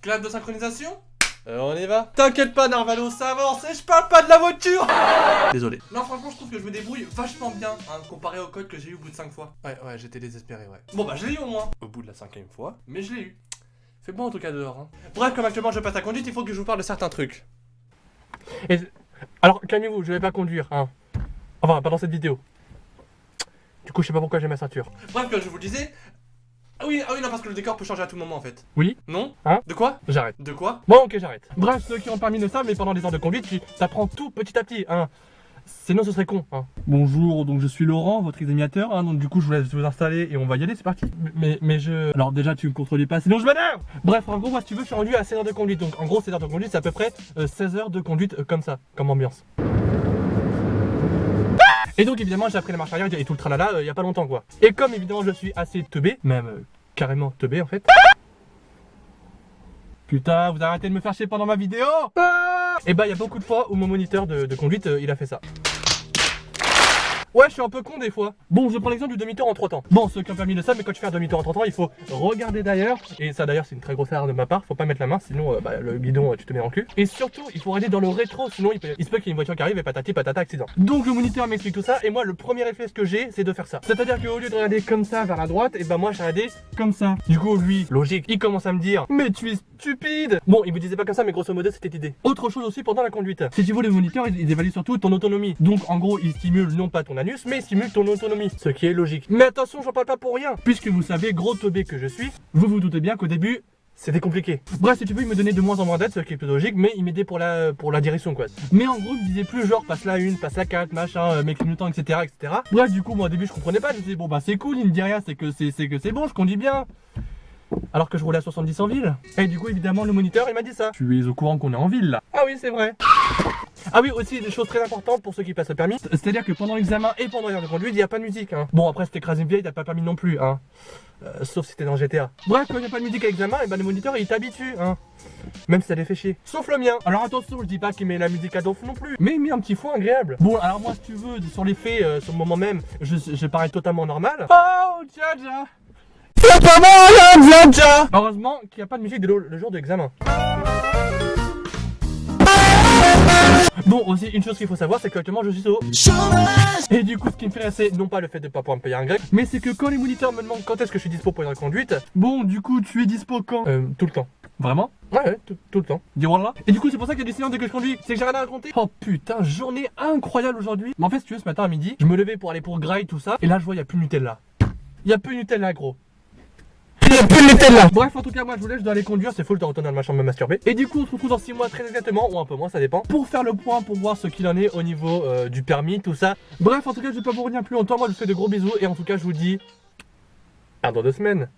Clap de synchronisation. On y va. T'inquiète pas Narvalo, ça avance et je parle pas de la voiture. Désolé. Non franchement je trouve que je me débrouille vachement bien comparé au code que j'ai eu au bout de 5 fois. Ouais j'étais désespéré ouais. Bon bah je l'ai eu au moins. Au bout de la 5ème fois. Mais je l'ai eu. C'est bon en tout cas dehors hein. Bref comme actuellement je passe à conduite, il faut que je vous parle de certains trucs. Alors calmez-vous, je vais pas conduire hein. Enfin pas dans cette vidéo. Du coup je sais pas pourquoi j'ai ma ceinture. Bref comme je vous le disais. Ah oui non parce que le décor peut changer à tout moment en fait. Oui. Non. Hein? De quoi? J'arrête. De quoi? Bon ok j'arrête. Bref ceux qui ont permis de ça mais pendant les heures de conduite tu t'apprends tout petit à petit hein. Sinon ce serait con hein. Bonjour, donc je suis Laurent, votre examinateur hein, donc du coup je vous laisse vous installer et on va y aller, c'est parti. Mais je... Alors déjà tu me contredis pas sinon je m'énerve. Bref en gros moi si tu veux je suis rendu à 16 heures de conduite. Donc en gros 16 heures de conduite c'est à peu près 16 heures de conduite comme ça, comme ambiance. Et donc évidemment j'ai appris la marche arrière et tout le tralala il y a pas longtemps quoi. Et comme évidemment je suis assez teubé, même carrément teubé en fait. Putain, vous arrêtez de me faire chier pendant ma vidéo. Et bah il y a beaucoup de fois où mon moniteur de conduite il a fait ça. Ouais, je suis un peu con des fois. Bon, je prends l'exemple du demi-tour en 3 temps. Bon, ceux qui ont permis de ça, mais quand tu fais un demi-tour en 3 temps, il faut regarder d'ailleurs. Et ça d'ailleurs, c'est une très grosse erreur de ma part. Faut pas mettre la main, sinon le guidon, tu te mets en cul. Et surtout, il faut regarder dans le rétro, sinon il se peut qu'il y ait une voiture qui arrive et patati patata accident. Donc le moniteur m'explique tout ça, et moi le premier réflexe que j'ai, c'est de faire ça. C'est-à-dire qu'au lieu de regarder comme ça vers la droite, et bah moi j'ai regardé comme ça. Du coup, lui, logique, il commence à me dire, mais tu es stupide. Bon, il me disait pas comme ça, mais grosso modo, c'était l'idée. Autre chose aussi pendant la conduite. Si tu veux, le moniteur, il évalue surtout ton autonomie. Donc en gros, il stimule non pas ton anus, mais il stimule ton autonomie, ce qui est logique. Mais attention, j'en parle pas pour rien, puisque vous savez, gros teubé que je suis, vous vous doutez bien qu'au début, c'était compliqué. Bref, si tu veux, il me donnait de moins en moins d'aide, ce qui est plutôt logique, mais il m'aidait pour la direction quoi. Mais en gros, il me disait plus genre passe la 1, passe la 4, machin, mec le temps, etc., etc. Bref, du coup, moi au début, je comprenais pas, je me disais bon bah c'est cool, il me dit rien, c'est que c'est bon, je conduis bien. Alors que je roulais à 70 en ville. Et du coup, évidemment, le moniteur, il m'a dit ça. Tu es au courant qu'on est en ville là? Ah oui, c'est vrai. Ah oui, aussi des choses très importantes pour ceux qui passent le permis. C'est-à-dire que pendant l'examen et pendant l'heure de conduite, il n'y a pas de musique hein. Bon, après, si t'écrases une vieille, t'as pas permis non plus hein. Sauf si t'es dans GTA. Bref, quand il n'y a pas de musique à l'examen, et ben le moniteur il t'habitue hein. Même si ça les fait chier. Sauf le mien. Alors attention, je dis pas qu'il met la musique à donf non plus, mais il met un petit fond agréable. Bon, alors moi, si tu veux, sur les faits, sur le moment même, je parais totalement normal. Oh, tcha. Heureusement qu'il n'y a pas de musique le jour de l'examen. Bon, aussi une chose qu'il faut savoir, c'est qu'actuellement je suis au chômage. Et du coup, ce qui me fait assez, non pas le fait de pas pouvoir me payer un grec, mais c'est que quand les moniteurs me demandent quand est-ce que je suis dispo pour une conduite, bon, du coup, tu es dispo quand? Tout le temps. Vraiment? Ouais, tout le temps. Dis-moi là. Et du coup, c'est pour ça qu'il y a des séances dès que je conduis, c'est que j'ai rien à raconter. Oh putain, journée incroyable aujourd'hui. Mais en fait, si tu veux, ce matin à midi, je me levais pour aller pour Grail, tout ça, et là, je vois, il n'y a plus de Nutella. Il n'y a plus de Nutella, gros. Bref, en tout cas, moi je vous laisse, je dois aller conduire, c'est fou le temps retourner dans ma chambre me masturber. Et du coup, on se retrouve dans 6 mois très exactement, ou un peu moins, ça dépend, pour faire le point, pour voir ce qu'il en est au niveau du permis, tout ça. Bref, en tout cas, je vais pas vous retenir plus longtemps, moi je vous fais de gros bisous, et en tout cas, je vous dis à dans 2 semaines.